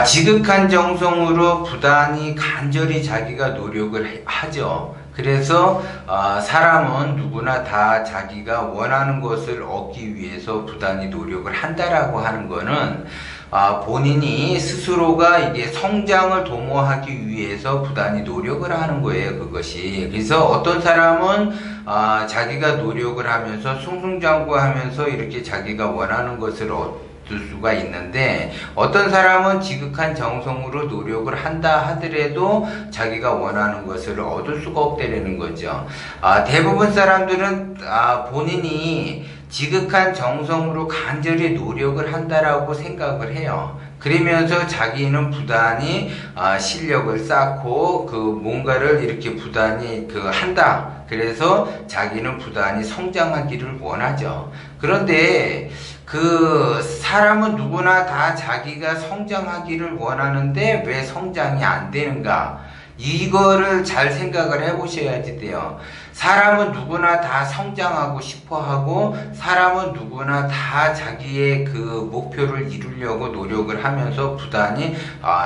지극한 정성으로 부단히 간절히 자기가 노력을 하죠. 그래서 사람은 누구나 다 자기가 원하는 것을 얻기 위해서 부단히 노력을 한다라고 하는 거는 본인이 스스로가 이게 성장을 도모하기 위해서 부단히 노력을 하는 거예요, 그것이. 그래서 어떤 사람은 자기가 노력을 하면서 승승장구하면서 이렇게 자기가 원하는 것을 얻을 수가 있는데, 어떤 사람은 지극한 정성으로 노력을 한다 하더라도 자기가 원하는 것을 얻을 수가 없다는 거죠. 대부분 사람들은 본인이 지극한 정성으로 간절히 노력을 한다라고 생각을 해요. 그러면서 자기는 부단히 실력을 쌓고 뭔가를 이렇게 부단히 한다. 그래서 자기는 부단히 성장하기를 원하죠. 그런데 사람은 누구나 다 자기가 성장하기를 원하는데 왜 성장이 안 되는가? 이거를 잘 생각을 해보셔야지 돼요. 사람은 누구나 다 성장하고 싶어 하고, 사람은 누구나 다 자기의 목표를 이루려고 노력을 하면서 부단히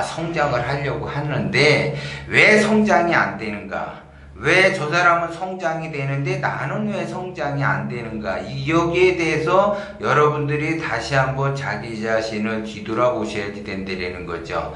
성장을 하려고 하는데 왜 성장이 안 되는가? 왜 저 사람은 성장이 되는데 나는 왜 성장이 안 되는가? 여기에 대해서 여러분들이 다시 한번 자기 자신을 뒤돌아보셔야지 된다는 거죠.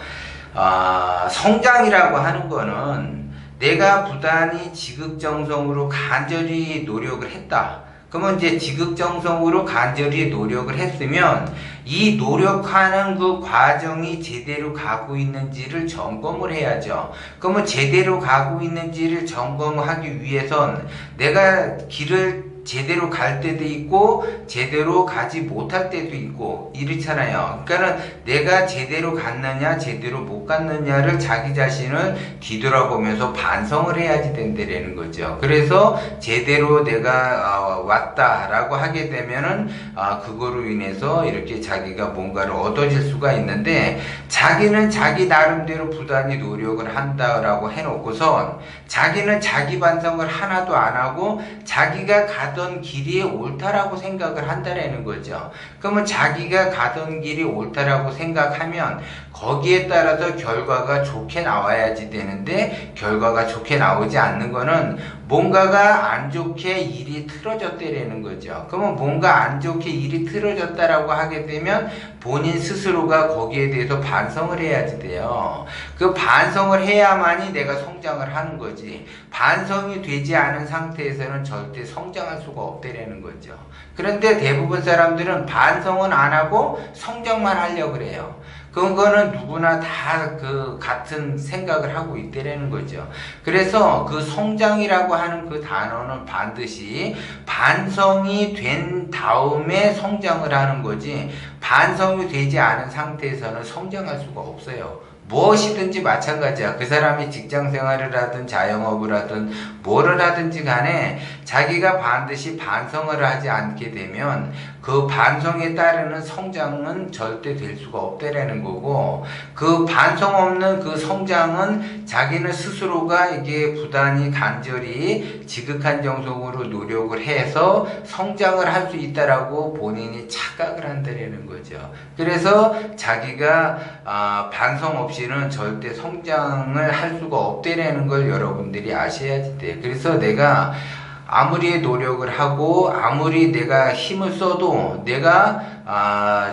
성장이라고 하는 거는 내가 부단히 지극정성으로 간절히 노력을 했다. 그러면 이제 지극정성으로 간절히 노력을 했으면 이 노력하는 그 과정이 제대로 가고 있는지를 점검을 해야죠. 그러면 제대로 가고 있는지를 점검하기 위해선 내가 길을 제대로 갈 때도 있고 제대로 가지 못할 때도 있고 이렇잖아요. 그러니까 내가 제대로 갔느냐 제대로 못 갔느냐를 자기 자신을 뒤돌아보면서 반성을 해야지 된다는 거죠. 그래서 제대로 내가 왔다라고 하게 되면은 그거로 인해서 이렇게 자기가 뭔가를 얻어질 수가 있는데, 자기는 자기 나름대로 부단히 노력을 한다라고 해놓고선 자기는 자기 반성을 하나도 안 하고 자기가 가던 길이 옳다라고 생각을 한다라는 거죠. 그러면 자기가 가던 길이 옳다라고 생각하면 거기에 따라서 결과가 좋게 나와야지 되는데, 결과가 좋게 나오지 않는 거는 뭔가가 안 좋게 일이 틀어졌다라는 거죠. 그러면 뭔가 안 좋게 일이 틀어졌다라고 하게 되면 본인 스스로가 거기에 대해서 반성을 해야지 돼요. 그 반성을 해야만이 내가 성장을 하는 거지, 반성이 되지 않은 상태에서는 절대 성장할 수가 없다라는 거죠. 그런데 대부분 사람들은 반성은 안 하고 성장만 하려고 그래요. 그거는 누구나 다 같은 생각을 하고 있다라는 거죠. 그래서 성장이라고 하는 그 단어는 반드시 반성이 된 다음에 성장을 하는 거지, 반성이 되지 않은 상태에서는 성장할 수가 없어요. 무엇이든지 마찬가지야. 그 사람이 직장 생활을 하든 자영업을 하든 뭐를 하든지 간에 자기가 반드시 반성을 하지 않게 되면 그 반성에 따르는 성장은 절대 될 수가 없다라는 거고, 그 반성 없는 그 성장은 자기는 스스로가 이게 부단히 간절히 지극한 정성으로 노력을 해서 성장을 할 수 있다라고 본인이 착각을 한다라는 거죠. 그래서 자기가 반성 없이는 절대 성장을 할 수가 없다라는 걸 여러분들이 아셔야지 돼요. 그래서 내가 아무리 노력을 하고 아무리 내가 힘을 써도 내가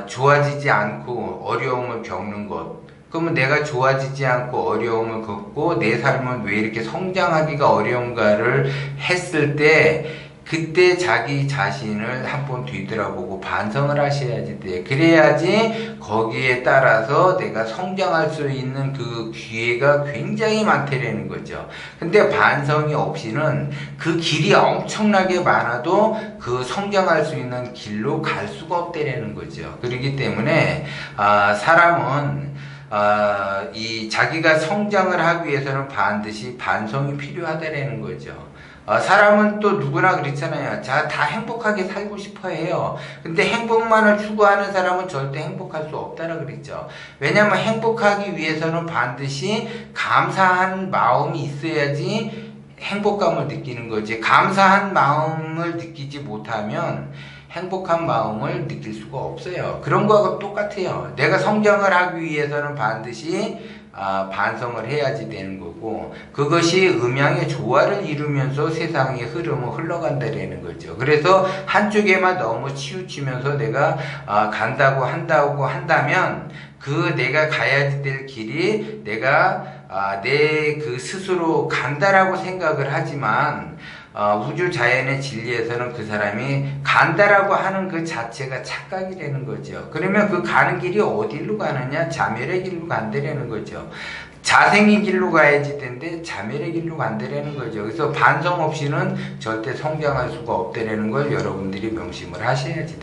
좋아지지 않고 어려움을 겪는 것, 그러면 내가 좋아지지 않고 어려움을 겪고 내 삶은 왜 이렇게 성장하기가 어려운가를 했을 때, 그때 자기 자신을 한번 뒤돌아보고 반성을 하셔야지 돼. 그래야지 거기에 따라서 내가 성장할 수 있는 그 기회가 굉장히 많다라는 거죠. 근데 반성이 없이는 그 길이 엄청나게 많아도 그 성장할 수 있는 길로 갈 수가 없다라는 거죠. 그렇기 때문에 사람은 이 자기가 성장을 하기 위해서는 반드시 반성이 필요하다라는 거죠. 사람은 또 누구나 그렇잖아요. 다 행복하게 살고 싶어 해요. 근데 행복만을 추구하는 사람은 절대 행복할 수 없다라고 그랬죠. 왜냐하면 행복하기 위해서는 반드시 감사한 마음이 있어야지 행복감을 느끼는 거지. 감사한 마음을 느끼지 못하면 행복한 마음을 느낄 수가 없어요. 그런 거하고 똑같아요. 내가 성장을 하기 위해서는 반드시 반성을 해야지 되는 거고, 그것이 음양의 조화를 이루면서 세상의 흐름을 흘러간다라는 거죠. 그래서 한쪽에만 너무 치우치면서 내가 간다고 한다면 그 내가 가야 될 길이 내가 내 그 스스로 간다라고 생각을 하지만 우주 자연의 진리에서는 그 사람이 간다라고 하는 그 자체가 착각이라는 거죠. 그러면 그 가는 길이 어디로 가느냐? 자멸의 길로 간다라는 거죠. 자생의 길로 가야지 되는데 자멸의 길로 간다라는 거죠. 그래서 반성 없이는 절대 성장할 수가 없다라는 걸 여러분들이 명심을 하셔야지.